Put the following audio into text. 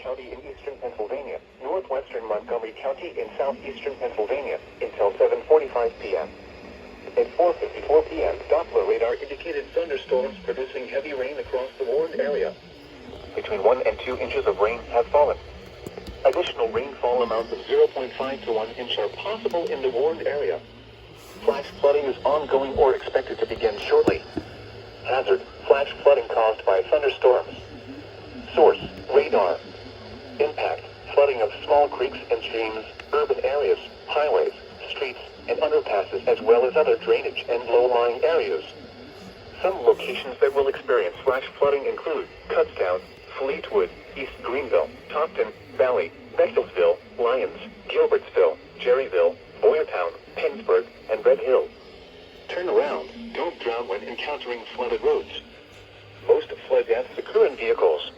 County in eastern Pennsylvania, northwestern Montgomery County in southeastern Pennsylvania, until 7:45 p.m. At 4:54 p.m., Doppler radar indicated thunderstorms producing heavy rain across the warned area. Between 1 and 2 inches of rain have fallen. Additional rainfall amounts of 0.5 to 1 inch are possible in the warned area. Flash flooding is ongoing or expected to begin shortly. Hazard: flash flooding caused by thunderstorms. Source: radar. Impact: flooding of small creeks and streams, urban areas, highways, streets, and underpasses, as well as other drainage and low-lying areas. Some locations that will experience flash flooding include Kutztown, Fleetwood, East Greenville, Topton, Valley, Bechtelsville, Lyons, Gilbertsville, Jerryville, Boyertown, Pennsburg, and Red Hill. Turn around. Don't drown when encountering flooded roads. Most flood deaths occur in vehicles.